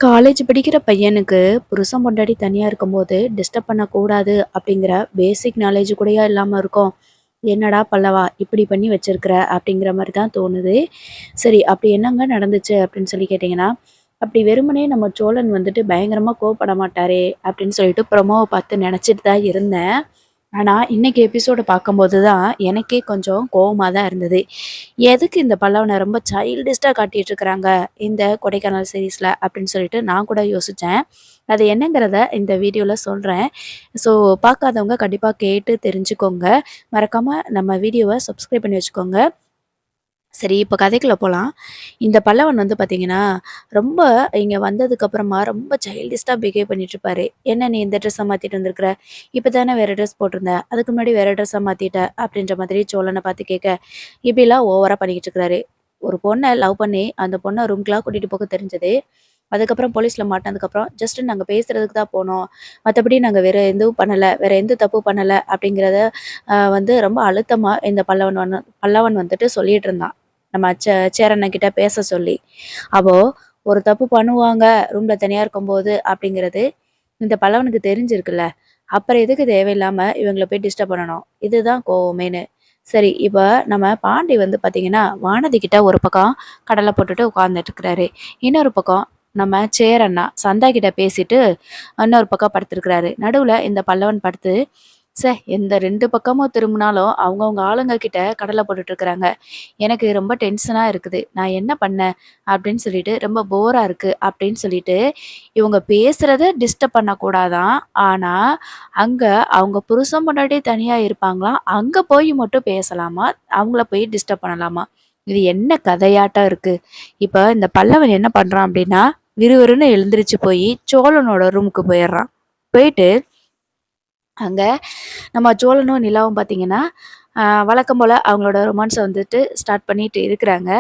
College படிக்கிற பையனுக்கு புருஷன் பொண்டாட்டி தனியா இருக்கும்போது டிஸ்டர்ப் பண்ணக்கூடாது அப்படிங்கிற பேசிக் நாலேஜ் கூடயா இல்லாம இருக்கும். என்னடா பல்லவா இப்படி பண்ணி வச்சிருக்கிற அப்படிங்கிற மாதிரி தான் தோணுது. சரி அப்படி என்னங்க நடந்துச்சு அப்படின்னு சொல்லி கேட்டிங்கன்னா, அப்படி வெறுமனே நம்ம சோழன் வந்துட்டு பயங்கரமா கோவப்பட மாட்டாரே அப்படின்னு சொல்லிட்டு ப்ரொமோவ பார்த்து நினச்சிட்டு தான் இருந்தேன். ஆனா, இன்னைக்கு எபிசோட பார்க்கும்போது தான் எனக்கே கொஞ்சம் கோவமா தான் இருந்தது. எதுக்கு இந்த பல்லவன ரொம்ப சைல்டிஷ்டா காட்டிட்டு இருக்கிறாங்க, இந்த கொடைக்கானல் சீரிஸ்ல அப்படின்னு சொல்லிட்டு நான் கூட யோசிச்சேன். அது என்னங்கிறத இந்த வீடியோல சொல்றேன். ஸோ பார்க்காதவங்க கண்டிப்பா கேட்டு தெரிஞ்சுக்கோங்க. மறக்காம நம்ம வீடியோவ சப்ஸ்கிரைப் பண்ணி வச்சுக்கோங்க. சரி, இப்ப கதைக்குள்ள போலாம். இந்த பல்லவன் வந்து பார்த்தீங்கன்னா, ரொம்ப இங்க வந்ததுக்கப்புறமா ரொம்ப சைல்டிஷ்டா பிஹேவ் பண்ணிட்டுருப்பாரு. "என்ன நீ இந்த ட்ரெஸ்ஸ மாத்திட்டு வந்திருக்கிற? இப்ப தானே வேற ட்ரெஸ் போட்டிருந்த. அதுக்கு முன்னாடி வேற ட்ரெஸ்ஸா மாத்திட்ட." அப்படின்ற மாதிரி சோழன பார்த்து கேட்க, இப்படிலாம் ஓவரா பண்ணிக்கிட்டு இருக்கிறாரு. ஒரு பொண்ண லவ் பண்ணி, அந்த பொண்ண ரூம்க்குலாம் கூட்டிட்டு போக தெரிஞ்சது. அதுக்கப்புறம் போலீஸ்ல மாட்டுனதுக்கப்புறம், "ஜஸ்ட் நாங்க பேசுறதுக்கு தான் போனோம். மத்தபடி நாங்க வேற எதுவும் பண்ணல. வேற எந்த தப்பும் பண்ணல." அப்படிங்கிறத வந்து ரொம்ப அழுத்தமா இந்த பல்லவன் வந்துட்டு சொல்லிட்டு இருந்தான். நம்ம சேரண்ணன் கிட்ட பேச சொல்லி. அப்போ ஒரு தப்பு பண்ணுவாங்க ரூம்ல தனியா இருக்கும்போது அப்படிங்கிறது இந்த பல்லவனுக்கு தெரிஞ்சிருக்குல்ல. அப்புறம் எதுக்கு தேவையில்லாம இவங்கள போய் டிஸ்டர்ப் பண்ணணும். இதுதான் கோவமேன்னு. சரி, இப்ப நம்ம பாண்டி வந்து பார்த்தீங்கன்னா, வானதி கிட்ட ஒரு பக்கம் கடல போட்டுட்டு உட்கார்ந்துட்டு இருக்கிறாரு. இன்னொரு பக்கம் நம்ம சேரண்ணா சந்தா கிட்ட பேசிட்டு இன்னொரு பக்கம் படுத்திருக்கிறாரு. நடுவுல இந்த பல்லவன் படுத்து எந்த 2 பக்கமும் திரும்புனாலும் அவங்கவங்க ஆளுங்க கிட்ட கடல போட்டுட்டு இருக்கிறாங்க. எனக்கு ரொம்ப டென்ஷனா இருக்குது. நான் என்ன பண்ணேன்? அப்படின்னு சொல்லிட்டு ரொம்ப போரா இருக்கு அப்படின்னு சொல்லிட்டு, இவங்க பேசுறத டிஸ்டர்ப் பண்ணக்கூடாதாம். ஆனா, அங்க அவங்க புருஷன் பொண்டாட்டி தனியா இருப்பாங்களாம். அங்க போய் மட்டும் பேசலாமா. அவங்கள போய் டிஸ்டர்ப் பண்ணலாமா. இது என்ன கதையாட்டம் இருக்கு. இப்ப இந்த பல்லவன் என்ன பண்றான் அப்படின்னா, விறுவிறுன்னு எழுந்திருச்சு போய் சோழனோட ரூமுக்கு போயிடுறான். போயிட்டு அங்க நம்ம சோழனும் நிலாவும் பார்த்தீங்கன்னா, வழக்கம் போல அவங்களோட ரொமான்ஸ வந்துட்டு ஸ்டார்ட் பண்ணிட்டு இருக்கிறாங்க.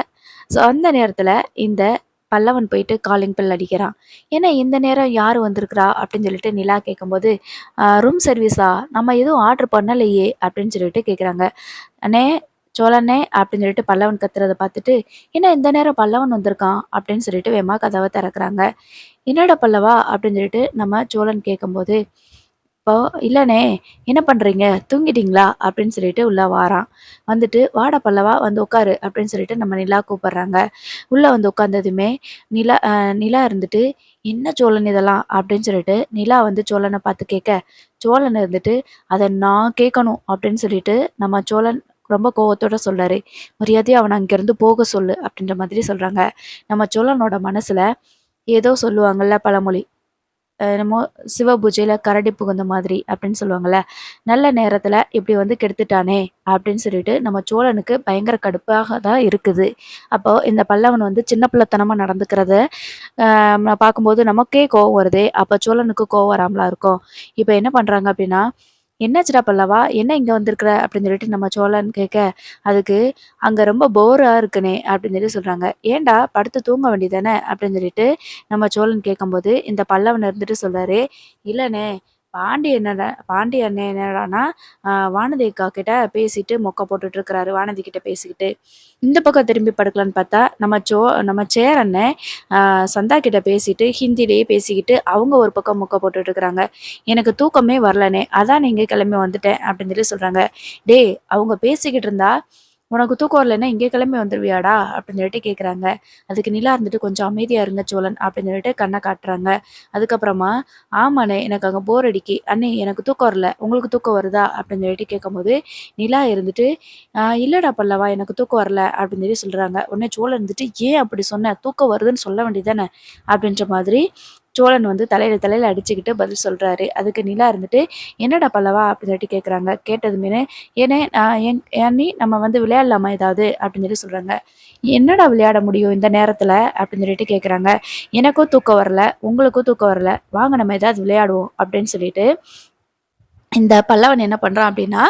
ஸோ அந்த நேரத்தில இந்த பல்லவன் போயிட்டு காலிங் பெல் அடிக்கிறான். "என்ன இந்த நேரம் யார் வந்திருக்கிறா?" அப்படின்னு சொல்லிட்டு நிலா கேட்கும்போது, ரூம் சர்வீஸா? நம்ம எதுவும் ஆர்டர் பண்ணலையே" அப்படின்னு சொல்லிட்டு கேட்குறாங்க. "அண்ணே, சோழனே" அப்படின்னு சொல்லிட்டு பல்லவன் கத்துறத பார்த்துட்டு, "என்ன இந்த நேரம் பல்லவன் வந்திருக்கான்?" அப்படின்னு சொல்லிட்டு வேகமா கதவ திறக்குறாங்க. "என்னடா பல்லவா?" அப்படின்னு சொல்லிட்டு நம்ம சோழன் கேட்கும்போது, இப்போ "இல்லண்ணே, என்ன பண்றீங்க? தூங்கிட்டீங்களா?" அப்படின்னு சொல்லிட்டு உள்ள வாரான். வந்துட்டு "வாடா பல்லவா, வந்து உட்காரு" அப்படின்னு சொல்லிட்டு நம்ம நிலா கூப்பிடுறாங்க. உள்ள வந்து உட்காந்ததுமே நிலா இருந்துட்டு, "என்ன சோழன் இதெல்லாம்?" அப்படின்னு சொல்லிட்டு நிலா வந்து சோழன பார்த்து கேட்க, சோழன் இருந்துட்டு, "அத நான் கேட்கணும்" அப்படின்னு சொல்லிட்டு நம்ம சோழன் ரொம்ப கோவத்தோட சொல்றாரு. "மரியாதையா அவன அங்கேருந்து போக சொல்லு" அப்படின்ற மாதிரி சொல்றாங்க. நம்ம சோழனோட மனசுல ஏதோ சொல்லுவாங்கல்ல பழமொழி. என்னமோ சிவ பூஜையில கரடி புகுந்த மாதிரி அப்படின்னு சொல்லுவாங்கல்ல. நல்ல நேரத்துல இப்படி வந்து கெடுத்துட்டானே அப்படின்னு சொல்லிட்டு நம்ம சோழனுக்கு பயங்கர கடுப்பாக தான் இருக்குது. அப்போ இந்த பல்லவன் வந்து சின்ன பிள்ளைத்தனமா நடந்துக்கிறத பார்க்கும்போது நமக்கே கோவம் வருதே. அப்ப சோழனுக்கு கோவம் வராமலா இருக்கும். இப்ப என்ன பண்றாங்க அப்படின்னா, "என்னாச்சுடா பல்லவா? என்ன இங்க வந்திருக்கிற?" அப்படின்னு சொல்லிட்டு நம்ம சோழன் கேட்க, அதுக்கு "அங்க ரொம்ப போரா இருக்குண்ணே" அப்படின்னு சொல்லி சொல்றாங்க. "ஏன்டா படுத்து தூங்க வேண்டியதானே?" அப்படின்னு சொல்லிட்டு நம்ம சோழன் கேட்கும்போது, இந்த பல்லவன் இருந்துட்டு சொல்றாரு, "இல்லண்ணே, பாண்டி அண்ணன் என்னடான்னா, வானதி அக்கா கிட்ட பேசிட்டு மொக்க போட்டுட்டு இருக்கிறாரு. வானதி கிட்ட பேசிக்கிட்டு." இந்த பக்கம் திரும்பி படுக்கலான்னு பார்த்தா, நம்ம சேர் அண்ணன் சந்தா கிட்ட பேசிட்டு, ஹிந்திலேயே பேசிக்கிட்டு, அவங்க ஒரு பக்கம் மொக்க போட்டுட்டு இருக்கிறாங்க. "எனக்கு தூக்கமே வரலண்ணே, அதான் இங்க கிளம்பி வந்துட்டேன்." அப்படின்னு சொல்லி சொல்றாங்க. "டேய், அவங்க பேசிக்கிட்டு இருந்தா, உனக்கு தூக்கம் வரலன்னா இங்கே கிளம்பி வந்துருவியாடா?" அப்படின்னு சொல்லிட்டு கேட்குறாங்க. அதுக்கு நிலா இருந்துட்டு, "கொஞ்சம் அமைதியா இருங்க சோழன்" அப்படின்னு சொல்லிட்டு கண்ண காட்டுறாங்க. அதுக்கப்புறமா, "ஆமாண்ணே, எனக்கு அங்க போர் அடிக்கி. அண்ணே, எனக்கு தூக்கம் வரல. உங்களுக்கு தூக்கம் வருதா?" அப்படின்னு சொல்லிட்டு கேட்கும்போது, நிலா இருந்துட்டு, இல்லடா பல்லவா, எனக்கு தூக்கம் வரல" அப்படின்னு சொல்லி சொல்றாங்க. உடனே சோழன் இருந்துட்டு, "ஏன் அப்படி சொன்ன? தூக்கம் வருதுன்னு சொல்ல வேண்டியது தானே?" அப்படின்ற மாதிரி சோழன் வந்து தலையில தலையில அடிச்சுக்கிட்டு பதில் சொல்றாரு. அதுக்கு நிலா இருந்துட்டு, "என்னடா பல்லவா?" அப்படின்னு சொல்லிட்டு கேட்குறாங்க. கேட்டதுமே, "ஏனே ஏன்னி நம்ம வந்து விளையாடலாமா ஏதாவது?" அப்படின்னு சொல்லி சொல்றாங்க. "என்னடா விளையாட முடியும் இந்த நேரத்துல?" அப்படின்னு சொல்லிட்டு கேட்குறாங்க. "எனக்கும் தூக்கம் வரல, உங்களுக்கும் தூக்கம் வரல. வாங்க நம்ம ஏதாவது விளையாடுவோம்" அப்படின்னு சொல்லிட்டு இந்த பல்லவன் என்ன பண்றான் அப்படின்னா,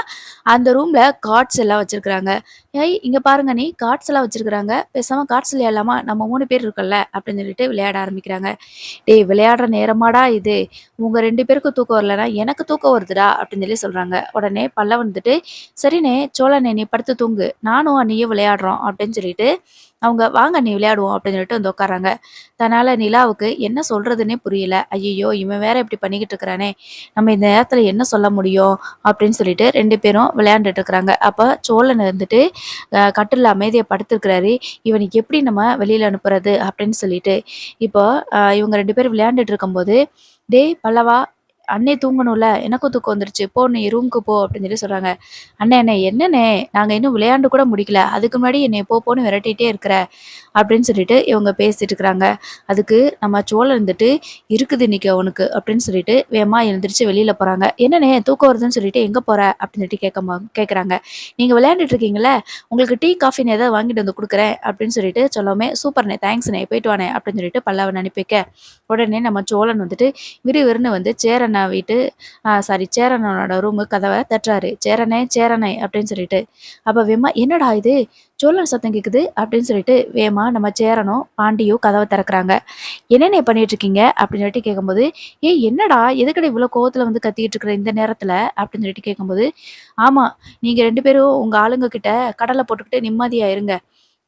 அந்த ரூம்ல கார்ட்ஸ் எல்லாம் வச்சிருக்கிறாங்க. "ஏய், இங்க பாருங்க அண்ணி, கார்ட்ஸ் எல்லாம் வச்சிருக்கிறாங்க. பேசாம கார்ட்ஸ் விளையாடலாமா? நம்ம 3 பேர் இருக்கோம்ல" அப்படின்னு சொல்லிட்டு விளையாட ஆரம்பிக்கிறாங்க. "டேய், விளையாடுற நேரமாடா இது? உங்க 2 பேருக்கும் தூக்கம் வரலன்னா, எனக்கு தூக்கம் வருதுடா" அப்படின்னு சொல்லி சொல்றாங்க. உடனே பல்லவன் வந்துட்டு, "சரிண்ணே, சோழனே நீ படுத்து தூங்கு. நானும் அண்ணியும் விளையாடுறோம்" அப்படின்னு சொல்லிட்டு அவங்க "வாங்க நீ விளையாடுவோம்" அப்படின்னு சொல்லிட்டு வந்து உட்கார்றாங்க. தன்னால நிலாவுக்கு என்ன சொல்றதுன்னே புரியல. "ஐயய்யோ! இவன் வேற இப்படி பண்ணிக்கிட்டு இருக்கிறானே! நம்ம இந்த நேரத்தில என்ன சொல்ல முடியும்?" அப்படின்னு சொல்லிட்டு 2 பேரும் விளையாண்டுட்டு இருக்கிறாங்க. அப்ப சோழன் இருந்துட்டு கட்டில்ல அமைதியா படுத்திருக்கிறாரு. "இவனுக்கு எப்படி நம்ம வெளியில அனுப்புறது?" அப்படின்னு சொல்லிட்டு. இப்போ இவங்க 2 பேரும் விளையாண்டுட்டு இருக்கும்போது, "டேய் பல்லவா! அண்ணே தூங்கணும்ல, எனக்கும் தூக்கம் வந்துருச்சு. போ நீ ரூமுக்கு போ" அப்படின்னு சொல்லி சொல்றாங்க. "அண்ணே என்னண்ணே நாங்க இன்னும் விளையாண்டு கூட முடிக்கல. அதுக்கு முன்னாடி என்னைய போன்னு விரட்டிட்டே இருக்கிற" அப்படின்னு சொல்லிட்டு இவங்க பேசிட்டு இருக்கிறாங்க. அதுக்கு நம்ம சோழன் இருந்துட்டு, "இருக்குது இன்னைக்கு அவனுக்கு" அப்படின்னு சொல்லிட்டு வேகமா எழுந்திரிச்சு வெளியில போறாங்க. "என்னண்ணே தூக்கம் வருதுன்னு சொல்லிட்டு எங்க போற?" அப்படின்னு சொல்லிட்டு கேட்கறாங்க. "நீங்க விளையாண்டுட்டு இருக்கீங்கல்ல, உங்களுக்கு டீ, காஃபின்னு ஏதாவது வாங்கிட்டு வந்து குடுக்குறேன்" அப்படின்னு சொல்லிட்டு சொல்லவுமே, "சூப்பர்ண்ணே, தேங்க்ஸ்ண்ணே, போயிட்டு வாண்ணே" அப்படின்னு சொல்லிட்டு பல்லவன் அனுப்பி வைக்க, உடனே நம்ம சோழன் வந்துட்டு விறுவிறுன்னு வந்து சேரண்ணா வீட்டு சேரனோட ரூமு கதவ தட்டுறாரு. சேரனே" அப்படின்னு சொல்லிட்டு. அப்ப வேகமா, "என்னடா இது? சோழன் சத்தம் கேட்குது" அப்படின்னு சொல்லிட்டு வேகமா நம்ம சேரனும், பாண்டியும் கதவ திறக்குறாங்க. "என்னண்ணே பண்ணிட்டு இருக்கீங்க?" அப்படின்னு சொல்லிட்டு கேட்கும்போது, "ஏய் என்னடா? எதுக்குடா இவ்வளோ கோவத்துல வந்து கத்திக்கிட்டு இருக்கிற இந்த நேரத்துல?" அப்படின்னு சொல்லிட்டு கேட்கும்போது, "ஆமா, நீங்க 2 பேரும் உங்க ஆளுங்க கிட்ட கடல போட்டுக்கிட்டு நிம்மதியா இருங்க.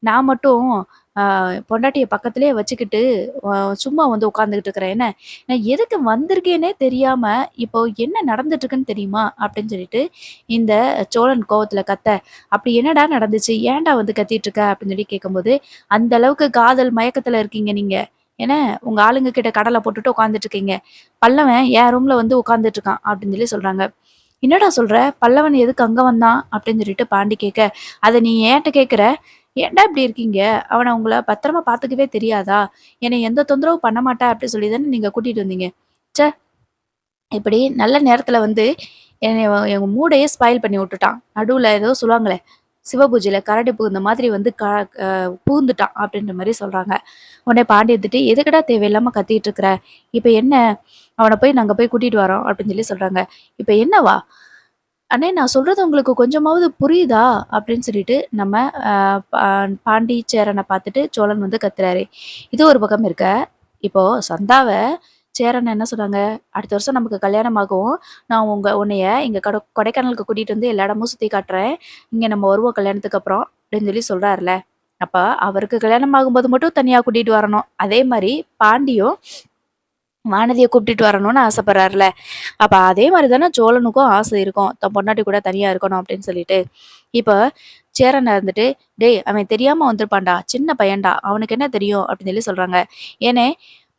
நான் மட்டும் அ பொண்டாட்டிய பக்கத்திலேயே வச்சுக்கிட்டு அ சும்மா வந்து உட்காந்துக்கிட்டு இருக்கிறேன் என்ன? நான் எதுக்கு வந்திருக்கேன்னே தெரியாம, இப்போ என்ன நடந்துட்டு இருக்குன்னு தெரியுமா?" அப்படின்னு சொல்லிட்டு இந்த சோழன் கோவத்துல கத்த, "அப்படி என்னடா நடந்துச்சு? ஏன்டா வந்து கத்திட்டு இருக்க?" அப்படின்னு சொல்லி கேட்கும்போது, "அந்த அளவுக்கு காதல் மயக்கத்துல இருக்கீங்க நீங்க. என்ன உங்க ஆளுங்க கிட்ட கடல போட்டுட்டு உட்காந்துட்டு இருக்கீங்க. பல்லவன் என் ரூம்ல வந்து உட்காந்துட்டு இருக்கான்" அப்படின்னு சொல்லி சொல்றாங்க. "என்னடா சொல்ற? பல்லவன் எதுக்கு அங்க வந்தான்?" அப்படின்னு சொல்லிட்டு பாண்டி கேட்க, "அத நீ ஏன்ட்ட கேட்கிற? ஏன்டா இப்படி இருக்கீங்க? அவன உங்கள பத்திரமா பார்த்துக்கவே தெரியாதா? என்னை எந்த தொந்தரவும் பண்ண மாட்டா அப்படி சொல்லி தானே நீங்க கூட்டிட்டு வந்தீங்க. ச்சே! இப்படி நல்ல நேரத்துல வந்து எங்க மூடையே ஸ்பாயில் பண்ணி விட்டுட்டான். நடுவுல ஏதோ சொல்லுவாங்களே, சிவபூஜையில கரடி புகுந்த மாதிரி வந்து அ புகுந்துட்டான்" அப்படின்ற மாரி சொல்றாங்க. உடனே பாண்டி வந்துட்டு, "எதுக்குடா தேவையில்லாம கத்திட்டு இருக்கிற? இப்ப என்ன? அவன போய் நாங்க போய் கூட்டிட்டு வரோம்" அப்படின்னு சொல்லி சொல்றாங்க. "இப்ப என்னவா? அண்ணே நான் சொல்றது உங்களுக்கு கொஞ்சமாவது புரியுதா?" அப்படின்னு சொல்லிட்டு நம்ம அ பா பாண்டிச்சேரன பார்த்துட்டு சோழன் வந்து கத்துறாரு. இது ஒரு பக்கம் இருக்க, இப்போ சந்தாவ சேரன் என்ன சொன்னாங்க, "அடுத்த வருஷம் நமக்கு கல்யாணம் ஆகும். நான் உன்னைய இங்க கொடைக்கானலுக்கு கூட்டிட்டு வந்து எல்லா இடமும் சுத்தி காட்டுறேன். இங்க நம்ம வருவோம் கல்யாணத்துக்கு அப்புறம்" அப்படின்னு சொல்லி சொல்றாருல்ல. அப்ப அவருக்கு கல்யாணம் ஆகும்போது மட்டும் தனியா கூட்டிட்டு வரணும். அதே மாரி பாண்டியும் வானதிய கூட்டிட்டு வரணும்னு ஆசைப்படுறாருல்ல. அப்ப அதே மாரி தானே சோழனுக்கும் ஆசை இருக்கும். தன் பொண்டாட்டி கூட தனியா இருக்கணும் அப்படின்னு சொல்லிட்டு. இப்ப சேரன் இருந்துட்டு, "டேய் அவன் தெரியாம வந்திருப்பான்டா. சின்ன பையன்டா. அவனுக்கு என்ன தெரியும்?" அப்படின்னு சொல்லி சொல்றாங்க. ஏன்னே,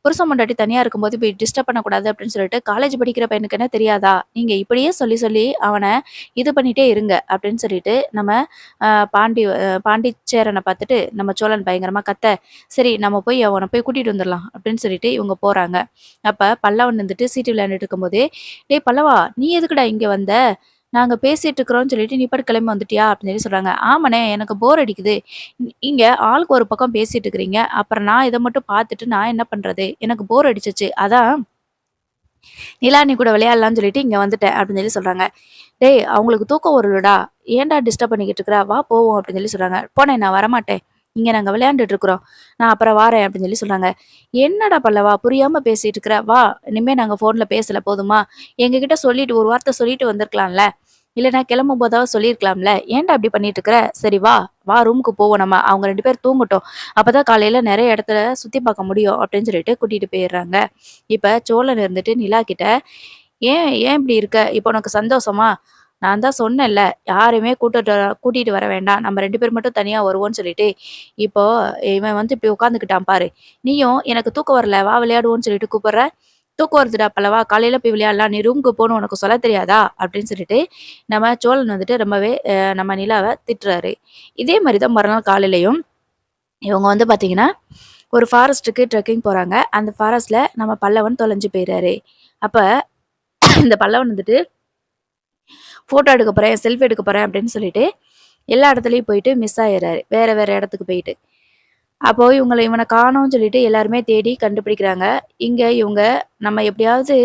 புருஷன் பொண்டாட்டி தனியா இருக்கும்போது போய் டிஸ்டர்ப் பண்ணக்கூடாது அப்படின்னு சொல்லிட்டு, "காலேஜ் படிக்கிற பையனுக்கு என்ன தெரியாதா? நீங்க இப்படியே சொல்லி சொல்லி அவன இது பண்ணிட்டே இருங்க" அப்படின்னு சொல்லிட்டு நம்ம பாண்டிச்சேரன பார்த்துட்டு நம்ம சோழன் பயங்கரமா கத்த, "சரி நம்ம போய் அவன போய் கூட்டிட்டு வந்துரலாம்" அப்படின்னு சொல்லிட்டு இவங்க போறாங்க. அப்ப பல்லவன் வந்துட்டு சீட்டு விளையாண்டுட்டு இருக்கும்போதே, "டேய் பல்லவா! நீ எதுக்குடா இங்க வந்த? நாங்க பேசிட்டு இருக்கிறோம்னு சொல்லிட்டு நீ பாட்டுக்கு கிளம்பி வந்துட்டியா?" அப்படின்னு சொல்லி சொல்றாங்க. "ஆமாண்ணே எனக்கு போர் அடிக்குது. இங்க ஆளுக்கு ஒரு பக்கம் பேசிட்டு இருக்கிறீங்க. அப்புறம் நான் இத மட்டும் பார்த்துட்டு நான் என்ன பண்றது? எனக்கு போர் அடிச்சுச்சு. அதான் நிலானி கூட விளையாடலாம்னு சொல்லிட்டு இங்க வந்துட்டேன்" அப்படின்னு சொல்லி சொல்றாங்க. "டேய் அவங்களுக்கு தூக்கம் வரும்லடா. ஏன்டா டிஸ்டர்ப் பண்ணிக்கிட்டு இருக்கிற? வா போவோம்" அப்படின்னு சொல்லி சொல்றாங்க. "போண்ணே நான் வரமாட்டேன். இங்க நாங்க விளையாண்டுட்டு இருக்கிறோம். நான் அப்புறம் வாரேன்" அப்படின்னு சொல்லி சொல்றாங்க. "என்னடா பல்லவா புரியாம பேசிட்டு இருக்கிற? வா இனிமே நாங்க ஃபோன்ல பேசல போதுமா? எங்ககிட்ட சொல்லிட்டு ஒரு வார்த்தை சொல்லிட்டு வந்திருக்கலாம்ல. இல்லன்னா கிளம்பும்போதாவது சொல்லியிருக்கலாம்ல. ஏன்டா இப்படி பண்ணிட்டு இருக்கிற? சரி வா, வா ரூமுக்கு போவோம் நம்ம. அவங்க 2 பேரும் தூங்கட்டும். அப்பதான் காலையில நெறைய இடத்துல சுத்தி பார்க்க முடியும்" அப்படின்னு சொல்லிட்டு கூட்டிட்டு போயிர்றாங்க. இப்ப சோழன் இருந்துட்டு நிலா கிட்ட, "ஏன் ஏன் இப்படி இருக்க? இப்போ உனக்கு சந்தோஷமா? நான் தான் சொன்னேன்ல, யாரையுமே கூட்டிட்டு வர வேண்டாம். நம்ம 2 பேர் மட்டும் தனியா வருவோம்ன்னு சொல்லிட்டு, இப்போ இவன் வந்து இப்படி உட்காந்துக்கிட்டான் பாரு. நீயும் எனக்கு தூக்கம் வரல, வா விளையாடுவோம்ன்னு சொல்லிட்டு கூப்பிடுற. தூக்கம் வருதுடா பல்லவா, காலையில போய் விளையாடலாம். நீ ரூமுக்கு போன்னு உனக்கு சொல்லத் தெரியாதா?" அப்படின்னு சொல்லிட்டு நம்ம சோழன் வந்துட்டு ரொம்பவே நம்ம நிலாவ திட்டுறாரு. இதே மாரி தான் மறுநாள் காலையிலயும் இவங்க வந்து பார்த்தீங்கன்னா, ஒரு ஃபாரஸ்ட்டுக்கு ட்ரெக்கிங் போறாங்க. அந்த ஃபாரஸ்ட்ல நம்ம பல்லவன் தொலைஞ்சு போயிறாரு. அப்ப இந்த பல்லவன் வந்துட்டு ஃபோட்டோ எடுக்க போறேன், செல்ஃபி எடுக்க போறேன் அப்படின்னு சொல்லிட்டு, எல்லா இடத்துலயும் போயிட்டு மிஸ் ஆயிர்றாரு. வேற வேற இடத்துக்கு போயிட்டு. அப்போ இவன காணோம்னு சொல்லிட்டு எல்லாருமே தேடி கண்டுபிடிக்கிறாங்க. இங்க இவங்க நம்ம எப்படியாவது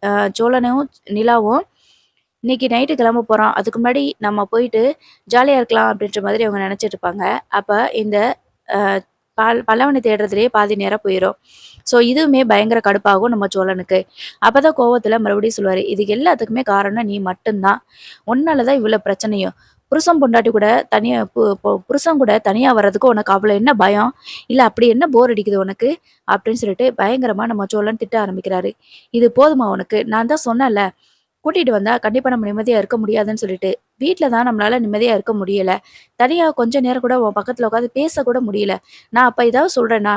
அ சோழனும், நிலாவும் இன்னைக்கு நைட்டு கிளம்ப போறோம். அதுக்கு முன்னாடி நம்ம போயிட்டு ஜாலியா இருக்கலாம் அப்படின்ற மாதிரி அவங்க நினைச்சிட்டு இருப்பாங்க. அப்ப இந்த அ பல்லவன தேடுறதுலயே பாதி நேரம் போயிரும். ஸோ இதுவுமே பயங்கர கடுப்பாகும் நம்ம சோழனுக்கு. அப்பதான் கோவத்துல மறுபடியும் சொல்லுவாரு, "இதுக்கு எல்லாத்துக்குமே காரணம் நீ மட்டும் தான். உன்னால தான் இவ்வளோ பிரச்சனையும். புருஷன் பொண்டாட்டி கூட தனியா புருஷன் கூட தனியா வர்றதுக்கு உனக்கு அவ்வளோ என்ன பயம்? இல்ல அப்படி என்ன போர் அடிக்குது உனக்கு? அப்படின்னு சொல்லிட்டு பயங்கரமா நம்ம சோழன் திட்ட ஆரம்பிக்கிறாரு. இது போதுமா உனக்கு? நான் தான் சொன்னேன்ல, கூட்டிட்டு வந்தா கண்டிப்பா நம்ம நிம்மதியா இருக்க முடியாதுன்னு சொல்லிட்டு. வீட்ல தான் நம்மளால நிம்மதியா இருக்க முடியல. தனியா கொஞ்ச நேரம் கூட உன் பக்கத்துல உட்காந்து பேசக்கூட முடியல. நான் அப்ப ஏதாவது சொல்றேனா?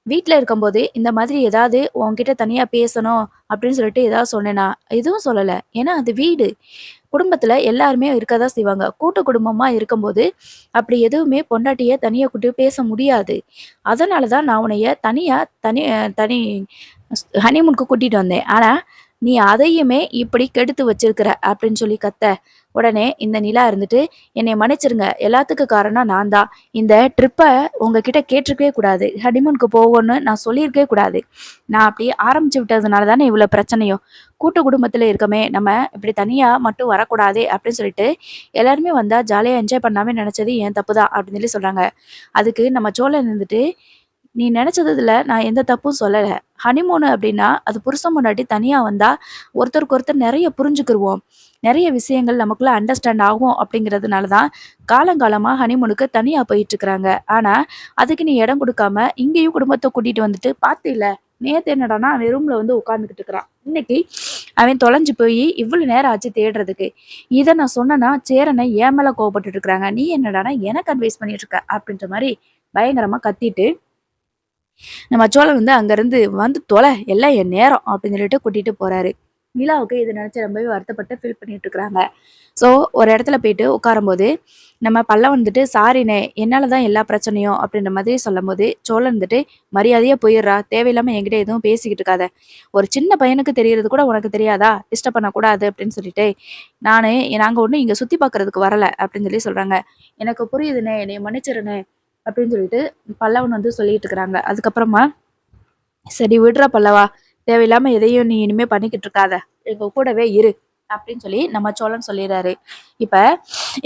வீட்ல இருக்கும்போது இந்த மாதிரி ஏதாவது உன்கிட்ட தனியா பேசணும் அப்படின்னு சொல்லிட்டு ஏதாவது சொன்னேனா? எதுவும் சொல்லல. ஏன்னா அது வீடு. குடும்பத்துல எல்லாருமே இருக்க தான் செய்வாங்க. கூட்டு குடும்பமா இருக்கும்போது, அப்படி எதுவுமே பொண்டாட்டிய தனியா கூட்டு பேச முடியாது. அதனால தான் நான் உன்னைய தனியா தனி தனி ஹனிமூனுக்கு கூட்டிட்டு வந்தேன். ஆனா, நீ அதையுமே இப்படி கெடுத்து வச்சிருக்கிற அப்படின்னு சொல்லி கத்த, உடனே இந்த நிலா இருந்துட்டு, என்னைய மன்னிச்சிருங்க. எல்லாத்துக்கும் காரணம் நான் தான். இந்த ட்ரிப்ப உங்ககிட்ட கேட்டிருக்கவே கூடாது. ஹனிமூனுக்கு போவோம்னு நான் சொல்லியிருக்கவே கூடாது. நான் அப்படி ஆரம்பிச்சு விட்டதுனால தானே இவ்வளோ பிரச்சனையும். கூட்டு குடும்பத்தில இருக்கமே, நம்ம இப்படி தனியா மட்டும் வரக்கூடாதே அப்படின்னு சொல்லிட்டு, எல்லாருமே வந்தா ஜாலியா என்ஜாய் பண்ணலாமே நெனச்சது என் தப்பு தான் அப்படின்னு சொல்லி சொல்றாங்க. அதுக்கு நம்ம சோழன் இருந்துட்டு, நீ நெனச்சதுல நான் எந்த தப்பும் சொல்லல. ஹனிமூன் அப்டின்னா, அது புருஷன் பொண்டாட்டி தனியா வந்தா, ஒருத்தருக்கு ஒருத்தர் நெறைய புரிஞ்சுக்கிருவோம். நெறைய விஷயங்கள் நமக்குள்ள அண்டர்ஸ்டாண்ட் ஆகும் அப்டிங்கிறதுனால தான், காலங்காலமா ஹனிமூனுக்கு தனியா போயிட்டுருக்காங்க. ஆனா, அதுக்கு நீ இடம் குடுக்காம, இங்கேயும் குடும்பத்த கூட்டிட்டு வந்துட்டு பாத்தில்ல, நேத்து என்னடான்னா, அவன் ரூம்ல வந்து உட்கார்ந்துகிட்டு இருக்கிறான். இன்னைக்கு அவன் தொலைஞ்சு போயி இவ்வளோ நேரம் ஆச்சு தேடுறதுக்கு. இத நான் சொன்னேன்னா, சேரன என் மேல கோவப்பட்டுட்டு இருக்கிறாங்க. நீ என்னடான்னா, எனக்கு அட்வைஸ் பண்ணிட்டு இருக்க அப்டின்ற மாரி பயங்கரமா கத்திட்டு நம்ம சோழன் வந்து அங்கருந்து "வந்து தொலை! எல்லாம் என் நேரம்" அப்படின்னு சொல்லிட்டு கூட்டிட்டு போறாரு. நிலாவுக்கு இத நினைச்சு ரொம்பவே வருத்தப்பட்டு ஃபீல் பண்ணிட்டு இருக்கிறாங்க. ஸோ ஒரு இடத்துல போயிட்டு உட்காரும்போது, நம்ம பல்லவன் வந்துட்டு "சாரிண்ணே, என்னால தான் எல்லா பிரச்சனையும்" அப்படின்ற மாதிரி சொல்லும்போது, சோழன் வந்துட்டு "மரியாதையா போயிர்றா! தேவையில்லாம என்கிட்ட எதுவும் பேசிக்கிட்டு இருக்காத. ஒரு சின்ன பையனுக்கு தெரியறது கூட உனக்கு தெரியாதா? டிஸ்டர்ப் பண்ணக்கூடாது" அப்படின்னு சொல்லிட்டு, நாங்க ஒண்ணும் இங்க சுத்தி பார்க்கறதுக்கு வரல" அப்படின்னு சொல்லி சொல்றாங்க. "எனக்கு புரியுதுண்ணே, என்னைய மன்னிச்சிருண்ணே" அப்படின்னு சொல்லிட்டு பல்லவன் வந்து சொல்லிட்டு இருக்கிறாங்க. அதுக்கப்புறமா, "சரி விடுறா பல்லவா! தேவையில்லாம எதையும் நீ இனிமே பண்ணிக்கிட்டு இருக்காத. எங்க கூடவே இரு." அப்படின்னு சொல்லி நம்ம சோழன் சொல்லிர்றாரு. இப்ப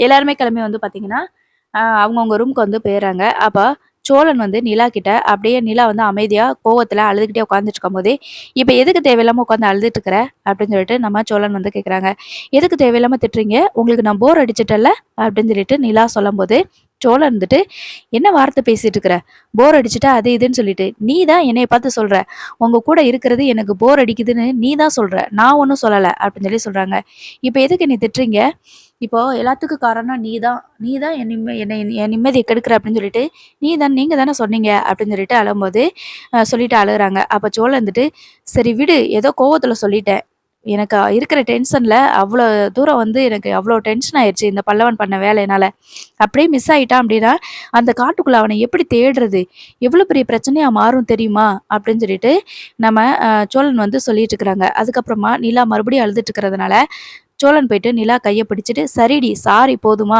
எல்லாருமே கிளம்பி வந்து பார்த்தீங்கன்னா, அவங்கவங்க ரூமுக்கு வந்து போயிர்றாங்க. அப்ப சோழன் வந்து நிலா கிட்ட அப்படியே நிலா வந்து அமைதியா கோவத்துல அழுதுகிட்டே உட்கார்ந்துட்டு இருக்கும்போதே, "இப்ப எதுக்கு தேவையில்லாம உட்கார்ந்து அழுதுட்டு இருக்கிற?" அப்படின்னு சொல்லிட்டு நம்ம சோழன் வந்து கேட்குறாங்க. "எதுக்கு தேவையில்லாம திட்டுறீங்க? உங்களுக்கு நான் போர் அடிச்சுட்டேன்ல?" அப்படின்னு சொல்லிட்டு நிலா சொல்லும்போது, சோழன் வந்துட்டு, "என்ன வார்த்தை பேசிட்டு இருக்கிற? போர் அடிச்சுட்டா அது இதுன்னு சொல்லிட்டு. நீ தான் என்னைய பார்த்து சொல்ற. உங்க கூட இருக்கிறது எனக்கு போர் அடிக்குதுன்னு நீ தான் சொல்ற. நான் ஒண்ணும் சொல்லல." அப்படின்னு சொல்லி சொல்றாங்க. "இப்ப எதுக்கு என்னைய திட்டுறீங்க? இப்போ எல்லாத்துக்கும் காரணம் நீ தான். நீ தான் என் நிம்மதிய கெடுக்குற அப்படின்னு சொல்லிட்டு, நீங்க தானே சொன்னீங்க." அப்படின்னு சொல்லிட்டு அழும்போது, சொல்லிட்டு அழுகுறாங்க. அப்ப சோழன் வந்துட்டு, "சரி விடு. ஏதோ கோவத்துல சொல்லிட்டேன். எனக்கு இருக்கிற டென்ஷன்ல அவ்வளோ தூரம் வந்து எனக்கு அவ்வளோ டென்ஷன் ஆயிருச்சு இந்த பல்லவன் பண்ண வேலையினால. அப்படியே மிஸ் ஆயிட்டான் அப்படின்னா, அந்த காட்டுக்குள்ள அவன எப்படி தேடுறது? எவ்வளோ பெரிய பிரச்சனையா மாறும் தெரியுமா?" அப்படின்னு சொல்லிட்டு நம்ம சோழன் வந்து சொல்லிட்டு இருக்கிறாங்க. அதுக்கப்புறமா நிலா மறுபடியும் அழுதுட்டு இருக்கிறதுனால, சோழன் போயிட்டு நிலா கைய பிடிச்சுட்டு, "சரிடி, சாரி போதுமா?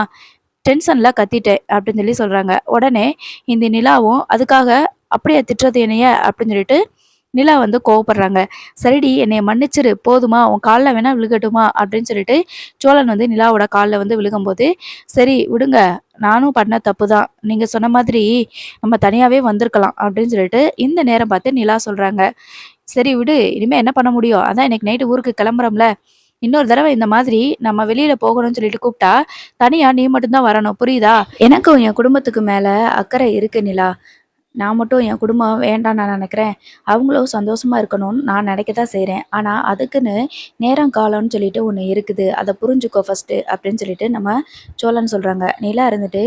டென்ஷன்ல கத்திட்டேன்" அப்படின்னு சொல்லி சொல்றாங்க. உடனே இந்த நிலாவும், "அதுக்காக அப்படியா திட்டுறது என்னைய?" அப்படின்னு சொல்லிட்டு நிலா வந்து கோவப்படுறாங்க. "சரிடி, என்னைய மன்னிச்சிரு போதுமா? உன் கால்ல வேணா விழுகட்டுமா?" அப்படின்னு சொல்லிட்டு சோழன் வந்து நிலாவோட கால்ல வந்து விழுகும்போது, "சரி விடுங்க. நானும் பண்ண தப்பு தான். நீங்க சொன்ன மாதிரி நம்ம தனியாவே வந்திருக்கலாம்" அப்படின்னு சொல்லிட்டு இந்த நேரம் பார்த்து நிலா சொல்றாங்க. "சரி விடு. இனிமே என்ன பண்ண முடியும்? அதான் இன்னைக்கு நைட்டு ஊருக்கு கிளம்புறோம்ல. இன்னொரு தடவ இந்த மாதிரி நம்ம வெளியில போகணும்னு சொல்லிட்டு கூப்பிட்டா, தனியா நீ மட்டும் தான் வரணும். புரியுதா? எனக்கும் என் குடும்பத்துக்கு மேல அக்கறை இருக்கு நிலா. நான் மட்டும் என் குடும்பம் வேண்டான்னு நான் நினைக்கிறேன். அவங்களும் சந்தோஷமா இருக்கணும்னு நான் நினைக்க தான் செய்றேன். ஆனா, அதுக்குன்னு நேரம், காலம்னு சொல்லிட்டு ஒண்ணு இருக்குது. அத புரிஞ்சுக்கோ ஃபர்ஸ்ட்டு" அப்படின்னு சொல்லிட்டு நம்ம சோழன் சொல்றாங்க. நிலா இருந்துட்டு,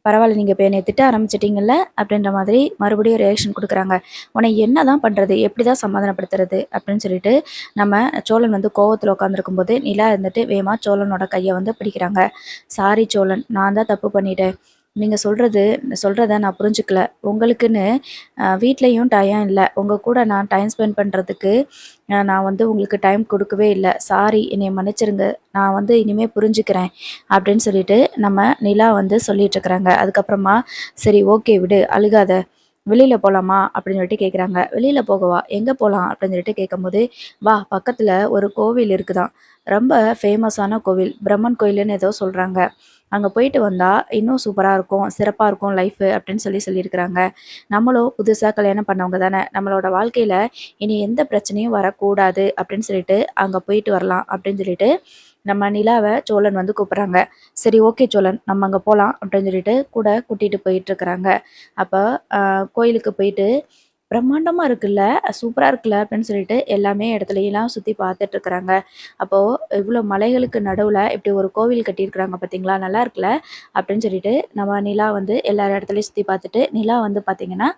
"பரவாயில்ல, நீங்க இப்ப என்னைய திட்ட ஆரம்பிச்சுட்டீங்கல்ல" அப்படின்ற மாதிரி மறுபடியும் ரியாக்ஷன் குடுக்குறாங்க. "உன்னை என்னதான் பண்றது? எப்படிதான் சமாதானப்படுத்துறது?" அப்படின்னு சொல்லிட்டு நம்ம சோழன் வந்து கோவத்துல உட்காந்துருக்கும்போது, நிலா இருந்துட்டு வேகமா சோழனோட கைய வந்து பிடிக்கிறாங்க. "சாரி சோழன். நான் தான் தப்பு பண்ணிட்டேன். நீங்க சொல்றத நான் புரிஞ்சுக்கல. உங்களுக்குன்னு வீட்லயும் டயம் இல்ல. உங்க கூட நான் டைம் ஸ்பெண்ட் பண்றதுக்கு நான் வந்து உங்களுக்கு டைம் குடுக்கவே இல்ல. சாரி, என்னைய மன்னிச்சிருங்க. நான் வந்து இனிமே புரிஞ்சுக்கிறேன்." அப்படின்னு சொல்லிட்டு நம்ம நிலா வந்து சொல்லிட்டுருக்குறாங்க. அதுக்கப்புறமா, "சரி ஓகே விடு, அழுகாத. வெளியில போலாமா?" அப்படின்னு சொல்லிட்டு கேட்குறாங்க. "வெளியில போகவா? எங்க போலாம்?" அப்படின்னு சொல்லிட்டு கேட்கும்போது, "வா, பக்கத்துல ஒரு கோவில் இருக்குதாம். ரொம்ப ஃபேமஸான கோவில். பிரம்மன் கோயிலுன்னு ஏதோ சொல்றாங்க. அங்க போயிட்டு வந்தா இன்னும் சூப்பரா இருக்கும். சிறப்பா இருக்கும் லைஃபு" அப்படின்னு சொல்லியிருக்கிறாங்க. நம்மளும் புதுசா கல்யாணம் பண்ணவங்க தானே. நம்மளோட வாழ்க்கையில இனி எந்த பிரச்சனையும் வரக்கூடாது அப்படின்னு சொல்லிட்டு, அங்க போயிட்டு வரலாம் அப்படின்னு சொல்லிட்டு, நம்ம நிலாவை சோழன் வந்து கூப்பிட்றாங்க. சரி ஓகே சோழன், நம்ம அங்கே போகலாம் அப்படின்னு சொல்லிட்டு கூட கூட்டிகிட்டு போயிட்டுருக்குறாங்க. அப்போ கோயிலுக்கு போயிட்டு பிரம்மாண்டமா இருக்குல்ல! சூப்பரா இருக்குல்ல! அப்படின்னு சொல்லிட்டு எல்லாமே இடத்துலலாம் சுத்தி பார்த்துட்டுருக்குறாங்க. அப்போ இவ்ளோ மலைகளுக்கு நடுவுல இப்படி ஒரு கோவில் கட்டியிருக்கிறாங்க பார்த்தீங்களா? நல்லா இருக்குல்ல! அப்படின்னு சொல்லிட்டு நம்ம நிலா வந்து எல்லா இடத்துலயும் சுத்தி பார்த்துட்டு, நிலா வந்து பார்த்தீங்கன்னா,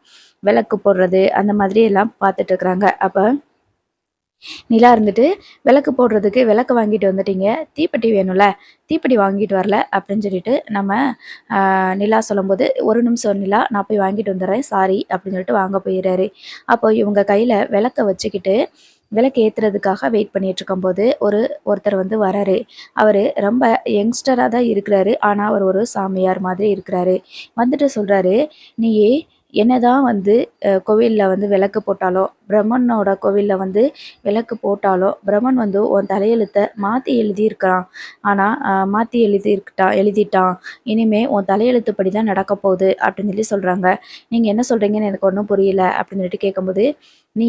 விளக்கு போடுறது அந்த மாதிரி எல்லாம் பார்த்துட்டுருக்குறாங்க. அப்ப நிலா இருந்துட்டு, "விளக்கு போடுறதுக்கு விளக்கு வாங்கிட்டு வந்துட்டீங்க. தீப்பெட்டி வேணும்ல, தீப்பெட்டி வாங்கிட்டு வரல." அப்படின்னு சொல்லிட்டு நம்ம நிலா சொல்லும்போது, "ஒரு நிமிஷம் நிலா, நான் போய் வாங்கிட்டு வந்துடுறேன். சாரி." அப்படின்னு சொல்லிட்டு வாங்க போயிறாரு. அப்போ இவங்க கையில விளக்க வச்சுக்கிட்டு, விளக்கு ஏத்துறதுக்காக வெயிட் பண்ணிட்டுருக்கும்போது, ஒருத்தர் வந்து வராரு. அவரு ரொம்ப யங்ஸ்டரா தான் இருக்கிறாரு. ஆனா, அவர் ஒரு சாமியார் மாதிரி இருக்கிறாரு. வந்துட்டு சொல்றாரு, "நீ என்னதான் வந்து கோவில்ல வந்து விளக்கு போட்டாலும், பிரம்மனோட கோவில்ல வந்து விளக்கு போட்டாலும், பிரம்மன் வந்து உன் தலையெழுத்த மாத்தி எழுதியிருக்கிறான். ஆனா மாத்தி எழுதிட்டான். இனிமே உன் தலையெழுத்துப்படி தான் நடக்கப் போகுது." அப்படின்னு சொல்லி சொல்றாங்க. "நீங்க என்ன சொல்றீங்கன்னு எனக்கு ஒண்ணும் புரியல." அப்படின்னு சொல்லிட்டு கேட்கும்போது, "நீ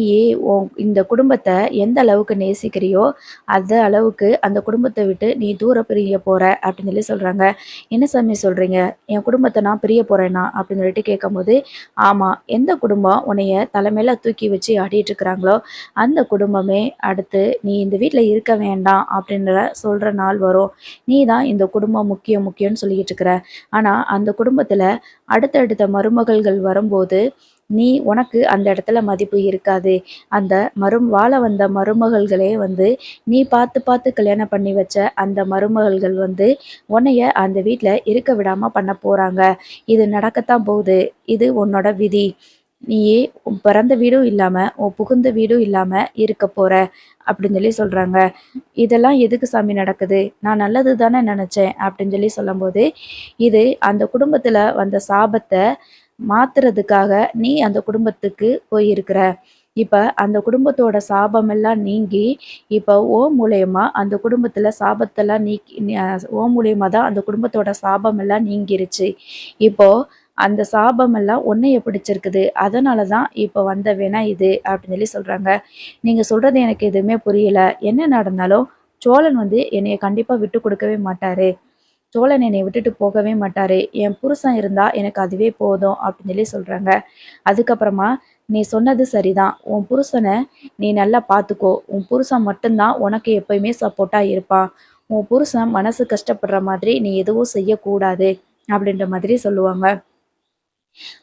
இந்த குடும்பத்த எந்த அளவுக்கு நேசிக்கிறியோ, அந்த அளவுக்கு அந்த குடும்பத்த விட்டு நீ தூர பிரிய போற." அப்படின்னு சொல்லி சொல்றாங்க. "என்ன சாமி சொல்றீங்க? என் குடும்பத்த நான் பிரிய போறேனா?" அப்படின்னு சொல்லிட்டு கேட்கும்போது, "ஆமா, எந்த குடும்பம் உன்னைய தலை மேல தூக்கி வச்சு ஆட்டிட்டு இருக்கிறாங்களோ, அந்த குடும்பமே அடுத்து நீ இந்த வீட்ல இருக்க வேண்டாம் அப்படின்ற சொல்ற நாள் வரும். நீ தான் இந்த குடும்பம் முக்கியம் முக்கியம்னு சொல்லிக்கிட்டு இருக்கிற. ஆனா அந்த குடும்பத்துல அடுத்தடுத்த மருமகள்கள் வரும்போது, உனக்கு அந்த இடத்துல மதிப்பு இருக்காது. அந்த வாழ வந்த மருமகள்களே வந்து நீ பார்த்து பார்த்து கல்யாணம் பண்ணி வச்ச அந்த மருமகள்கள் வந்து உன்னைய அந்த வீட்ல இருக்க விடாம பண்ண போறாங்க. இது நடக்கத்தான் போகுது. இது உன்னோட விதி. நீ உன் பிறந்த வீடும் இல்லாம, உன் புகுந்த வீடும் இல்லாம இருக்க போற." அப்படின்னு சொல்லி சொல்றாங்க. "இதெல்லாம் எதுக்கு சாமி நடக்குது? நான் நல்லது தானே நெனச்சேன்." அப்படின்னு சொல்லி சொல்லும்போது, "இது அந்த குடும்பத்துல வந்த சாபத்த மாத்துறதுக்காக நீ அந்த குடும்பத்துக்கு போயிருக்கிற. இப்ப அந்த குடும்பத்தோட சாபமெல்லாம் நீங்கி, இப்ப உன் மூலியமா அந்த குடும்பத்துல சாபத்தெல்லாம் நீக்கி உன் மூலியமா தான் அந்த குடும்பத்தோட சாபமெல்லாம் நீங்கிருச்சு. இப்போ அந்த சாபமெல்லாம் உன்னைய பிடிச்சிருக்குது. அதனால தான் இப்ப வந்த வினை இது." அப்படின்னு சொல்லி சொல்றாங்க. "நீங்க சொல்றது எனக்கு எதுவுமே புரியல. என்ன நடந்தாலும் சோழன் வந்து என்னைய கண்டிப்பா விட்டு குடுக்கவே மாட்டாரு. சோழன் என்னைய விட்டுட்டு போகவே மாட்டாரு. என் புருஷன் இருந்தா எனக்கு அதுவே போதும்." அப்படின்னு சொல்லி சொல்றாங்க. அதுக்கப்புறமா, "நீ சொன்னது சரிதான். உன் புருஷன நீ நல்லா பார்த்துக்கோ. உன் புருஷன் மட்டும் தான் உனக்கு எப்பயுமே சப்போர்ட்டா இருப்பான். உன் புருஷன் மனசு கஷ்டப்படுற மாதிரி நீ எதுவும் செய்யக்கூடாது." அப்படின்ற மாதிரி சொல்லுவாங்க.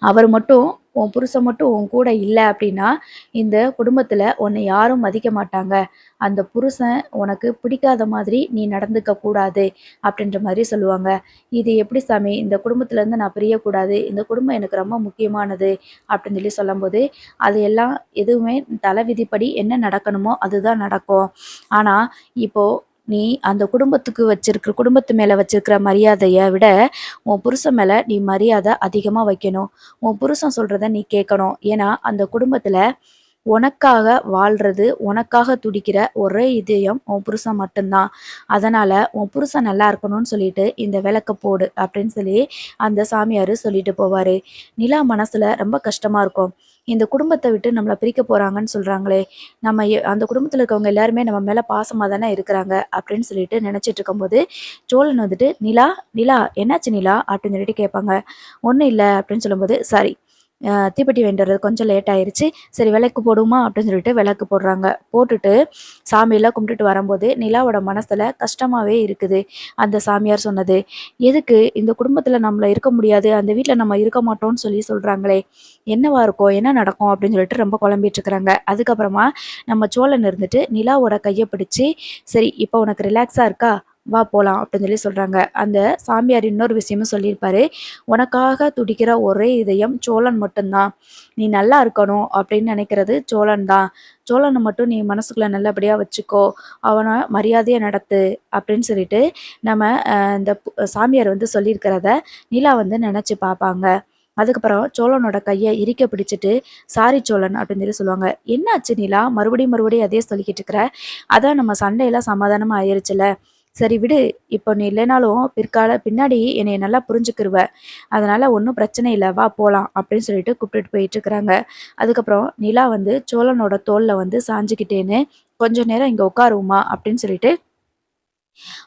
அவர் மட்டும் உன் புருஷன் மட்டும் உன் கூட இல்ல அப்டின்னா, இந்த குடும்பத்துல உன்னை யாரும் மதிக்க மாட்டாங்க. அந்த புருஷன் உனக்கு பிடிக்காத மாதிரி நீ நடந்துக்க கூடாது அப்டின்ற மாரி சொல்லுவாங்க. "இது எப்படி சாமி? இந்த குடும்பத்துலேருந்து நான் பிரியக்கூடாது. இந்த குடும்பம் எனக்கு ரொம்ப முக்கியமானது." அப்டின்னு சொல்லி சொல்லும்போது, அது எல்லாம் எதுவுமே தல விதிப்படி என்ன நடக்கணுமோ அதுதான் நடக்கும். ஆனா, இப்போ நீ அந்த குடும்பத்து மேல வச்சிருக்கிற மரியாதைய விட, உன் புருஷன் மேல நீ மரியாதை அதிகமா வைக்கணும். உன் புருஷன் சொல்றத நீ கேட்கணும். ஏன்னா, அந்த குடும்பத்துல உனக்காக வாழ்றது, உனக்காக துடிக்கிற ஒரே இதயம் உன் புருஷன் மட்டும் தான். அதனால உன் புருஷன் நல்லா இருக்கணும்னு சொல்லிட்டு இந்த விளக்க போடு அப்படின்னு சொல்லி அந்த சாமியாரு சொல்லிட்டு போவாரு. நிலா மனசுல ரொம்ப கஷ்டமா இருக்கும். இந்த குடும்பத்த விட்டு நம்மள பிரிக்க போறாங்கன்னு சொல்றாங்களே, நம்ம அந்த குடும்பத்துல இருக்கவங்க எல்லாருமே நம்ம மேல பாசமா தானே இருக்கிறாங்க அப்படின்னு சொல்லிட்டு நினைச்சிட்டு இருக்கும்போது, சோழன் வந்துட்டு, "நிலா, நிலா என்னாச்சு நிலா?" அப்படின்னு சொல்லிட்டு கேட்பாங்க. "ஒண்ணும் இல்ல" அப்படின்னு சொல்லும்போது, "சாரி, தீப்பெட்டி வாங்கிட்டு வர்றது கொஞ்சம் லேட் ஆயிருச்சு. சரி விளக்கு போடுவோமா?" அப்படின்னு சொல்லிட்டு விளக்கு போடுறாங்க. போட்டுட்டு சாமியெல்லாம் கும்பிட்டுட்டு வரும்போது, நிலாவோட மனசுல கஷ்டமாவே இருக்குது. அந்த சாமியார் சொன்னது. "எதுக்கு இந்த குடும்பத்துல நம்மள இருக்க முடியாது, அந்த வீட்ல நம்ம இருக்க மாட்டோம்ன்னு சொல்லி சொல்றாங்களே, என்னவா இருக்கும்? என்ன நடக்கும்?" அப்படின்னு சொல்லிட்டு ரொம்ப குழம்பிட்டு இருக்கிறாங்க. அதுக்கப்புறமா நம்ம சோழன் இருந்துட்டு நிலாவோட கைய பிடிச்சு, "சரி இப்போ உனக்கு ரிலாக்ஸா இருக்கா? வா போலாம்." அப்படின்னு சொல்லி சொல்றாங்க. அந்த சாமியார் இன்னொரு விஷயமும் சொல்லியிருப்பாரு. "உனக்காக துடிக்கிற ஒரே இதயம் சோழன் மட்டும் தான். நீ நல்லா இருக்கணும் அப்படின்னு நினைக்கிறது சோழன் தான். சோழன மட்டும் நீ மனசுக்குள்ள நல்லபடியா வச்சுக்கோ. அவன மரியாதையா நடத்து." அப்படின்னு சொல்லிட்டு நம்ம இந்த சாமியார் வந்து சொல்லியிருக்கிறத நிலா வந்து நினைச்சு பார்ப்பாங்க. அதுக்கப்புறம் சோழனோட கைய இறுக பிடிச்சுட்டு, "சாரி சோழன்" அப்படின்னு சொல்லி சொல்லுவாங்க. "என்னாச்சு நிலா? மறுபடியும் மறுபடியும் அதே சொல்லிக்கிட்டு இருக்கிற? அதான் நம்ம சண்டையெல்லாம் சமாதானமா ஆயிருச்சுல்ல. சரி விடு. இப்போ நீ இல்லைனாலும் பின்னாடி என்னைய நல்லா புரிஞ்சுக்கிருவ. அதனால ஒண்ணும் பிரச்சனை இல்ல. வா போலாம்." அப்படின்னு சொல்லிட்டு கூப்பிட்டுட்டு போயிட்டுருக்கிறாங்க. அதுக்கப்புறம் நிலா வந்து சோழனோட தோள்ல வந்து சாஞ்சுக்கிட்டேன்னு, "கொஞ்ச நேரம் இங்க உட்காருவோமா?" அப்படின்னு சொல்லிட்டு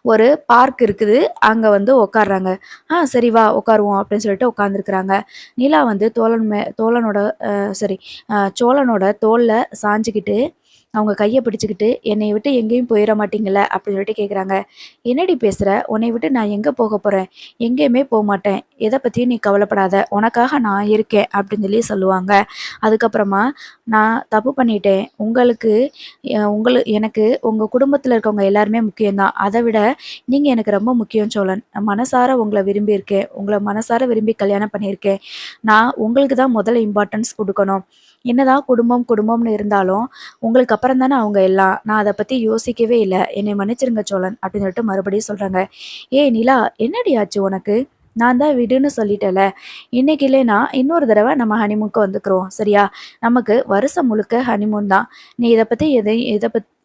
ஒரு பார்க் இருக்குது. அங்க வந்து உட்கார்றாங்க. சரி வா உட்காருவோம் அப்படின்னு சொல்லிட்டு உட்காந்துருக்குறாங்க. நிலா வந்து தோழனோட சாரி சோழனோட தோள்ல சாஞ்சுக்கிட்டு, அவங்க கைய பிடிச்சுக்கிட்டு, "என்னைய விட்டு எங்கேயும் போயிற மாட்டீங்கல்ல?" அப்படின்னு சொல்லிட்டு கேட்குறாங்க. "என்னடி பேசுற? உன்னைய விட்டு நான் எங்க போக போறேன்? எங்கேயுமே போமாட்டேன். எத பத்தியும் நீ கவலைப்படாத. உனக்காக நான் இருக்கேன்." அப்படின்னு சொல்லி சொல்லுவாங்க. அதுக்கப்புறமா, "நான் தப்பு பண்ணிட்டேன். உங்களுக்கு எனக்கு உங்க குடும்பத்தில இருக்கவங்க எல்லாருமே முக்கியம் தான். அத விட நீங்க எனக்கு ரொம்ப முக்கியம் சோழன். நான் மனசார உங்கள விரும்பியிருக்கேன். உங்கள மனசார விரும்பி கல்யாணம் பண்ணியிருக்கேன். நான் உங்களுக்கு தான் முதல்ல இம்பார்ட்டன்ஸ் குடுக்கணும். என்னதான் குடும்பம், குடும்பம்னு இருந்தாலும், உங்களுக்கு அப்புறம் தானே அவங்க எல்லாம். நான் அத பத்தி யோசிக்கவே இல்ல. என்னைய மன்னிச்சிருங்க சோழன்." அப்படின்னு சொல்லிட்டு மறுபடியும் சொல்றாங்க. "ஏய் நிலா, என்னடி ஆச்சு உனக்கு? நான் தான் விடுன்னு சொல்லிட்டேன்ல. இன்னைக்கு இல்லைன்னா, இன்னொரு தடவ நம்ம ஹனிமூனுக்கு வந்துக்குருவோம். சரியா? நமக்கு வருஷம் முழுக்க ஹனிமூன் தான். நீ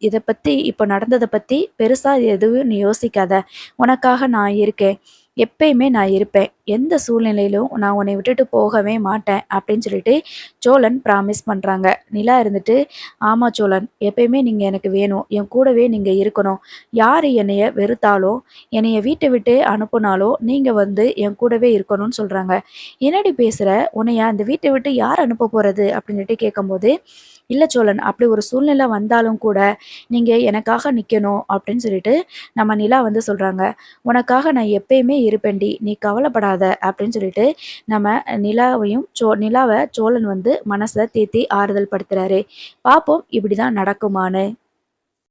இத பத்தி இப்ப நடந்தத பத்தி பெருசா எதுவும் நீ யோசிக்காத. உனக்காக நான் இருக்கேன். எப்பயுமே நான் இருப்பேன். எந்த சூழ்நிலையிலும் நான் உன்னை விட்டுட்டு போகவே மாட்டேன்." அப்படின்னு சொல்லிட்டு சோழன் ப்ராமிஸ் பண்றாங்க. நிலா இருந்துட்டு, "ஆமா சோழன், எப்பயுமே நீங்க எனக்கு வேணும். என் கூடவே நீங்க இருக்கணும். யாரு என்னைய வெறுத்தாலும், என்னைய வீட்ட விட்டு அனுப்புனாலும், நீங்க வந்து என் கூடவே இருக்கணும்னு" சொல்றாங்க. "என்னடி பேசுற? உன்னைய அந்த வீட்ட விட்டு யார் அனுப்ப போறது?" அப்படின்னுட்டு கேட்கும்போது, "இல்ல சோழன், அப்படி ஒரு சூழ்நிலை வந்தாலும் கூட, நீங்க எனக்காக நிக்கணும்." அப்படின்னு சொல்லிட்டு நம்ம நிலா வந்து சொல்றாங்க. "உனக்காக நான் எப்பயுமே இருப்பேன்டி. நீ கவலைப்படாத." அப்படின்னு சொல்லிட்டு நம்ம நிலாவ சோழன் வந்து மனச தேத்தி ஆறுதல் படுத்துறாரு. பார்ப்போம் இப்படிதான் நடக்குமான்னு.